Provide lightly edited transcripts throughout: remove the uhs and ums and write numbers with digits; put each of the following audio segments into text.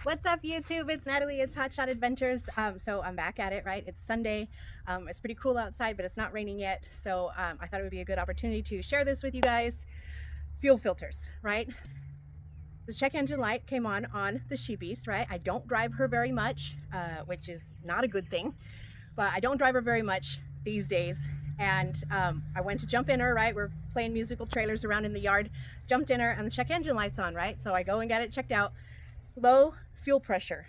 What's up, YouTube? It's Natalie. It's Hotshot Adventures. So I'm back at it, right? It's Sunday. It's pretty cool outside, but it's not raining yet. So I thought it would be a good opportunity to share this with you guys. Fuel filters, right? The check engine light came on the She Beast, right? I don't drive her very much, which is not a good thing, but I don't drive her very much these days. And I went to jump in her, right? We're playing musical trailers around in the yard, jumped in her, and the check engine light's on, right? So I go and get it checked out. Low fuel pressure,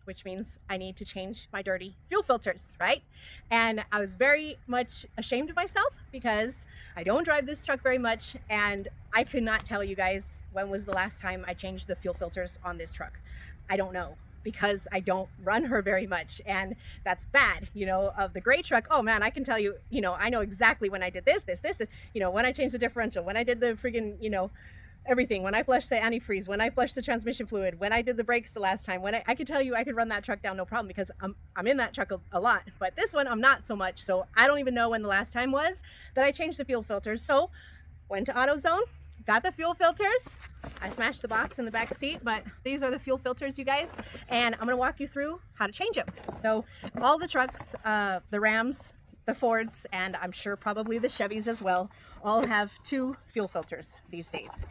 which means I need to change my dirty fuel filters, right? And I was very much ashamed of myself because I don't drive this truck very much, and I could not tell you guys when was the last time I changed the fuel filters on this truck. I don't know, because I don't run her very much, and that's bad. You know, of the gray truck, oh man, I can tell you, I know exactly when I did this, when I changed the differential, when I did the friggin', everything, when I flushed the antifreeze, when I flushed the transmission fluid, when I did the brakes the last time, when I could tell you I could run that truck down no problem, because I'm in that truck a lot. But this one I'm not so much, so I don't even know when the last time was that I changed the fuel filters. So went to AutoZone, got the fuel filters. I smashed the box in the back seat, but these are the fuel filters, you guys, and I'm gonna walk you through how to change them. So all the trucks, the Rams, the Fords, and I'm sure probably the Chevys as well, all have two fuel filters these days.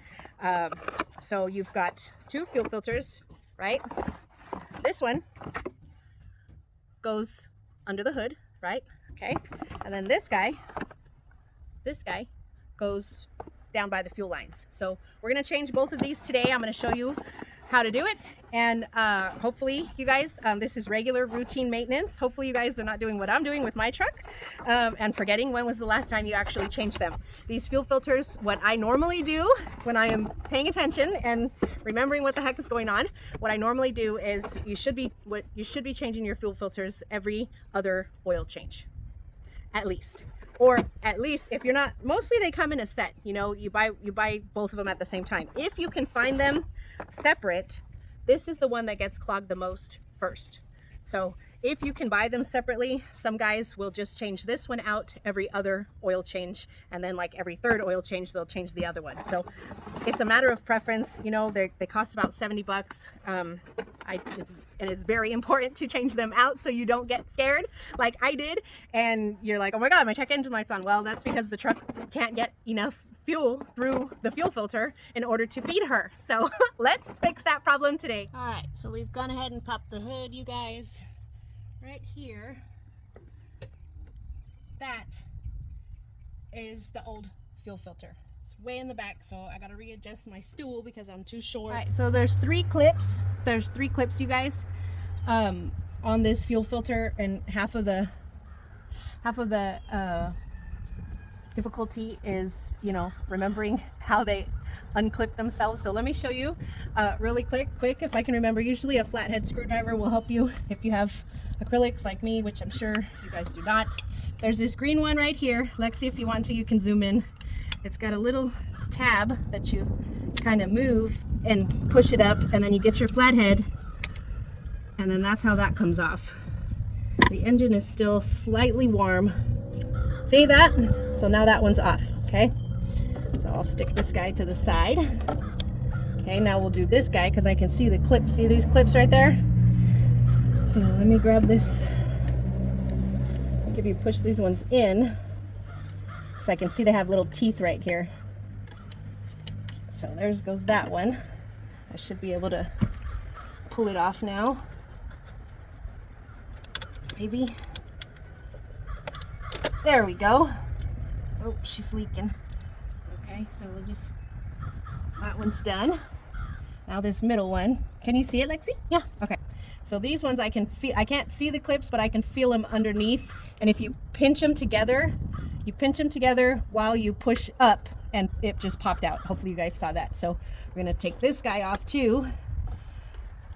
So you've got two fuel filters, right? This one goes under the hood, right? Okay. And then this guy goes down by the fuel lines. So we're going to change both of these today. I'm going to show you how to do it, and hopefully you guys, this is regular routine maintenance. Hopefully you guys are not doing what I'm doing with my truck and forgetting when was the last time you actually changed them. These fuel filters, what I normally do when I am paying attention and remembering what the heck is going on, what I normally do is you should be changing your fuel filters every other oil change, at least. Or at least if you're not, mostly they come in a set, you buy both of them at the same time. If you can find them separate, this is the one that gets clogged the most first. So if you can buy them separately, some guys will just change this one out every other oil change, and then like every third oil change they'll change the other one. So it's a matter of preference. They cost about $70. And it's very important to change them out so you don't get scared like I did and you're like, oh my god, my check engine light's on. Well, that's because the truck can't get enough fuel through the fuel filter in order to feed her. So let's fix that problem today. All right, so we've gone ahead and popped the hood, you guys. Right here, that is the old fuel filter. It's way in the back, so I gotta readjust my stool because I'm too short. All right, so there's three clips, you guys, on this fuel filter, and half of the difficulty is, remembering how they unclip themselves. So let me show you really quick if I can remember. Usually a flathead screwdriver will help you if you have acrylics like me, which I'm sure you guys do not. There's this green one right here. Lexi, if you want to, you can zoom in. It's got a little tab that you kind of move and push it up, and then you get your flathead, and then that's how that comes off. The engine is still slightly warm. See that? So now that one's off, okay? So I'll stick this guy to the side. Okay, now we'll do this guy because I can see the clips. See these clips right there? So let me grab this. I'll give you push these ones in, because I can see they have little teeth right here. So there goes that one. I should be able to pull it off now. Maybe. There we go. Oh, she's leaking. Okay, so we'll just, that one's done. Now this middle one, can you see it, Lexi? Yeah. Okay. So these ones I can feel, I can't see the clips, but I can feel them underneath. And if you pinch them together while you push up, and it just popped out. Hopefully you guys saw that. So we're gonna take this guy off too.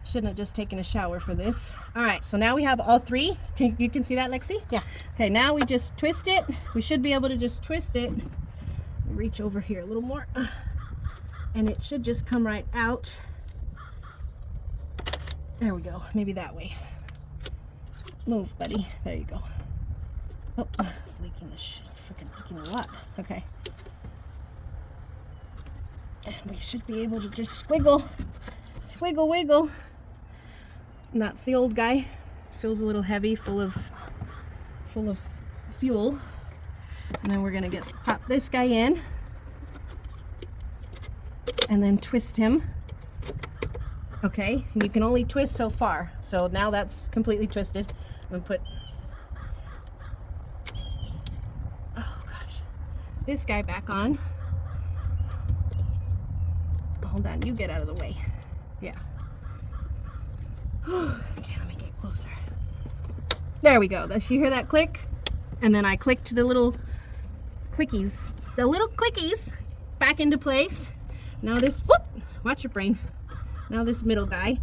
Shouldn't have just taken a shower for this. All right, so now we have all three. You can see that, Lexi? Yeah. Okay, now we just twist it. We should be able to just twist it. Reach over here a little more. And it should just come right out. There we go, maybe that way. Move, buddy, there you go. Oh, it's leaking, it's freaking leaking a lot. Okay. And we should be able to just squiggle wiggle, wiggle. And that's the old guy. Feels a little heavy, full of fuel. And then we're gonna pop this guy in and then twist him. Okay, and you can only twist so far. So now that's completely twisted. I'm gonna put, oh gosh, this guy back on. Hold on, you get out of the way. Yeah. Okay, let me get closer. There we go. You hear that click? And then I clicked the little clickies back into place. Now this, whoop, watch your brain. Now this middle guy,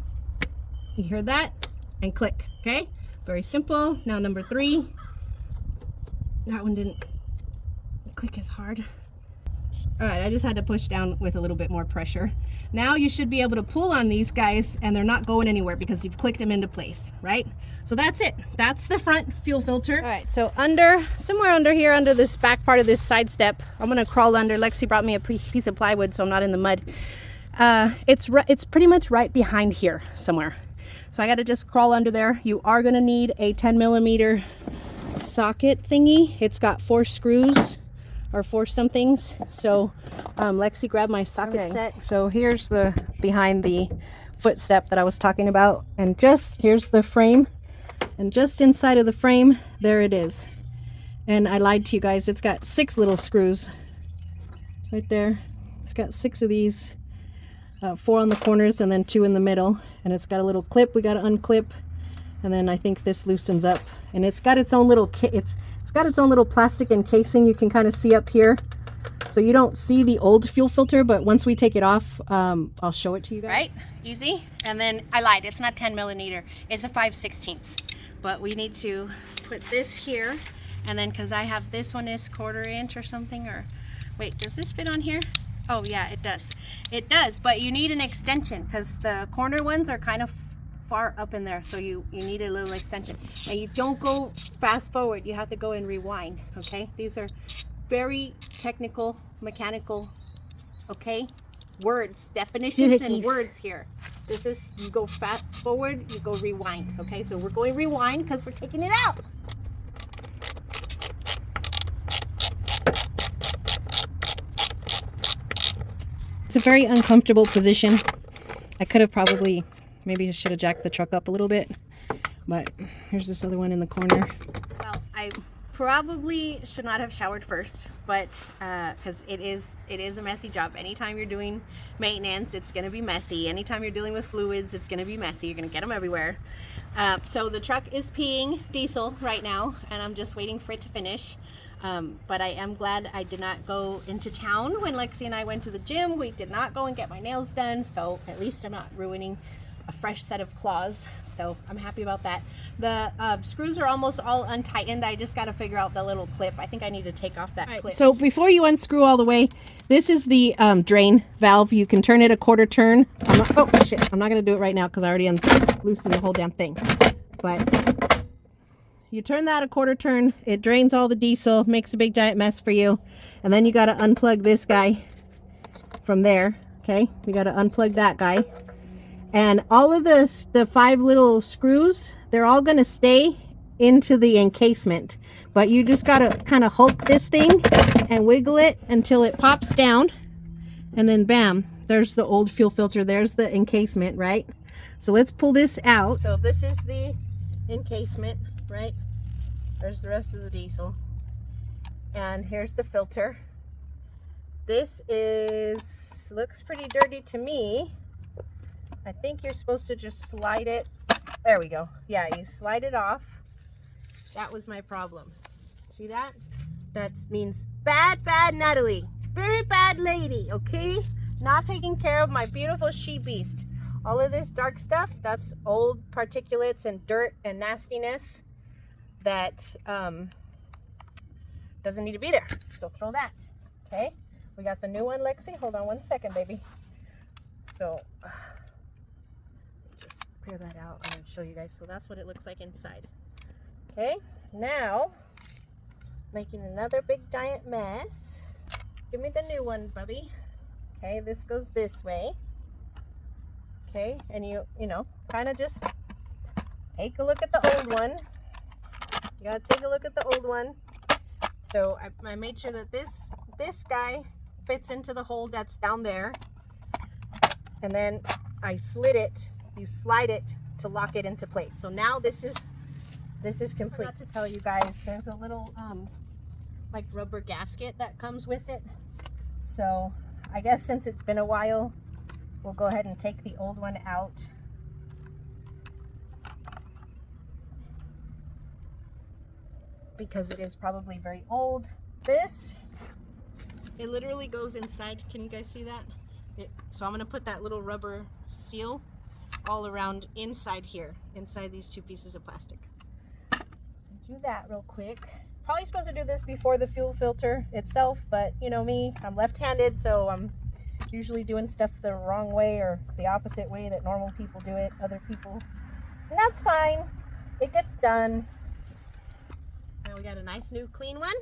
you heard that? And click, okay? Very simple. Now number 3. That one didn't click as hard. All right, I just had to push down with a little bit more pressure. Now you should be able to pull on these guys and they're not going anywhere because you've clicked them into place, right? So that's it. That's the front fuel filter. All right, so somewhere under here, under this back part of this side step, I'm gonna crawl under. Lexi brought me a piece of plywood so I'm not in the mud. It's pretty much right behind here somewhere. So I gotta just crawl under there. You are gonna need a 10mm socket thingy. It's got 4 screws or 4 somethings. So Lexi grabbed my socket set. So here's the behind the footstep that I was talking about. And here's the frame. And just inside of the frame, there it is. And I lied to you guys, it's got 6 little screws right there. It's got 6 of these, 4 on the corners and then 2 in the middle. And it's got a little clip we got to unclip. And then I think this loosens up. And it's got its own little it's got its own little plastic encasing you can kind of see up here. So you don't see the old fuel filter, but once we take it off, I'll show it to you guys. Right, easy. And then I lied, it's not 10mm, it's a 5/16. But we need to put this here. And then because I have this one is 1/4 inch or something, or wait, does this fit on here? Oh yeah, it does. It does, but you need an extension because the corner ones are kind of far up in there, so you need a little extension. And you don't go fast forward, you have to go and rewind, okay? These are very technical, mechanical, okay? Words, definitions and words here. This is, you go fast forward, you go rewind, okay? So we're going rewind because we're taking it out. It's a very uncomfortable position. I could have probably, maybe I should have jacked the truck up a little bit, but here's this other one in the corner. Well, I probably should not have showered first, but because it is a messy job. Anytime you're doing maintenance, it's going to be messy. Anytime you're dealing with fluids, it's going to be messy. You're going to get them everywhere. So the truck is peeing diesel right now, and I'm just waiting for it to finish. But I am glad I did not go into town when Lexi and I went to the gym. We did not go and get my nails done, so at least I'm not ruining a fresh set of claws. So I'm happy about that. The screws are almost all untightened. I just got to figure out the little clip. I think I need to take off that clip. So before you unscrew all the way, this is the drain valve. You can turn it a 1/4 turn. I'm not going to do it right now because I already loosened the whole damn thing. But you turn that a 1/4 turn, it drains all the diesel, makes a big giant mess for you. And then you got to unplug this guy from there. Okay, you got to unplug that guy. And all of the 5 little screws, they're all going to stay into the encasement. But you just got to kind of hulk this thing and wiggle it until it pops down. And then bam, there's the old fuel filter. There's the encasement, right? So let's pull this out. So this is the encasement, right? There's the rest of the diesel. And here's the filter. This looks pretty dirty to me. I think you're supposed to just slide it. There we go. Yeah, you slide it off. That was my problem. See that? That means bad Natalie. Very bad lady, okay? Not taking care of my beautiful she beast. All of this dark stuff, that's old particulates and dirt and nastiness that doesn't need to be there. So throw that, okay? We got the new one, Lexi. Hold on 1 second, baby. So just clear that out and show you guys. So that's what it looks like inside. Okay, now making another big giant mess. Give me the new one, Bubby. Okay, this goes this way. Okay, and you know, kind of just take a look at the old one. You gotta take a look at the old one. So I made sure that this guy fits into the hole that's down there. And then I slid it, you slide it to lock it into place. So now this is complete. I forgot to tell you guys, there's a little like rubber gasket that comes with it. So I guess since it's been a while, we'll go ahead and take the old one out. Because it is probably very old. This, it literally goes inside. Can you guys see that? So I'm gonna put that little rubber seal all around inside here, inside these two pieces of plastic. Do that real quick. Probably supposed to do this before the fuel filter itself, but you know me, I'm left-handed, so I'm usually doing stuff the wrong way or the opposite way that normal people do it, other people. And that's fine. It gets done. Now we got a nice new clean one.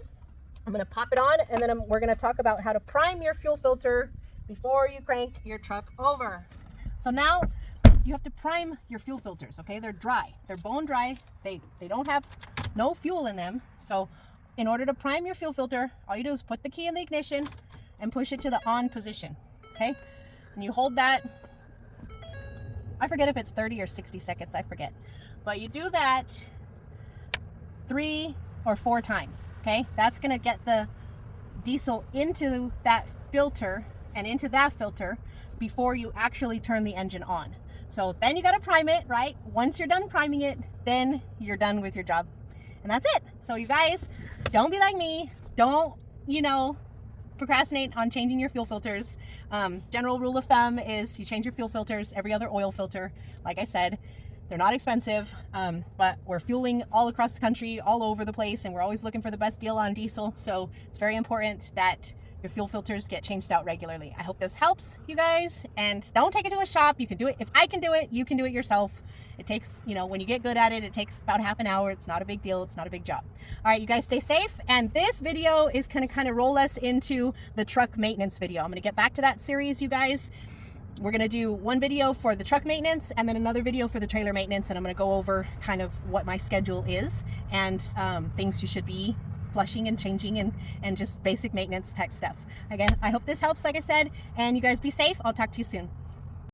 I'm gonna pop it on, and then we're gonna talk about how to prime your fuel filter before you crank your truck over. So now you have to prime your fuel filters, okay? They're dry, they're bone dry. They don't have no fuel in them. So in order to prime your fuel filter, all you do is put the key in the ignition and push it to the on position, okay? And you hold that, I forget if it's 30 or 60 seconds, I forget. But you do that 3 or 4 times, okay? That's gonna get the diesel into that filter and into that filter before you actually turn the engine on. So then you gotta prime it, right? Once you're done priming it, then you're done with your job. And that's it. So you guys, don't be like me. Don't, you know, procrastinate on changing your fuel filters. General rule of thumb is you change your fuel filters every other oil filter. Like I said, they're not expensive, but we're fueling all across the country, all over the place, and we're always looking for the best deal on diesel. So it's very important that your fuel filters get changed out regularly. I hope this helps you guys, and don't take it to a shop. You can do it. If I can do it, you can do it yourself. It takes, you know, when you get good at it, it takes about half an hour. It's not a big deal. It's not a big job. All right, you guys stay safe. And this video is going to kind of roll us into the truck maintenance video. I'm going to get back to that series, you guys. We're going to do one video for the truck maintenance and then another video for the trailer maintenance. And I'm going to go over kind of what my schedule is and things you should be flushing and changing and just basic maintenance type stuff. Again, I hope this helps, like I said, and you guys be safe. I'll talk to you soon.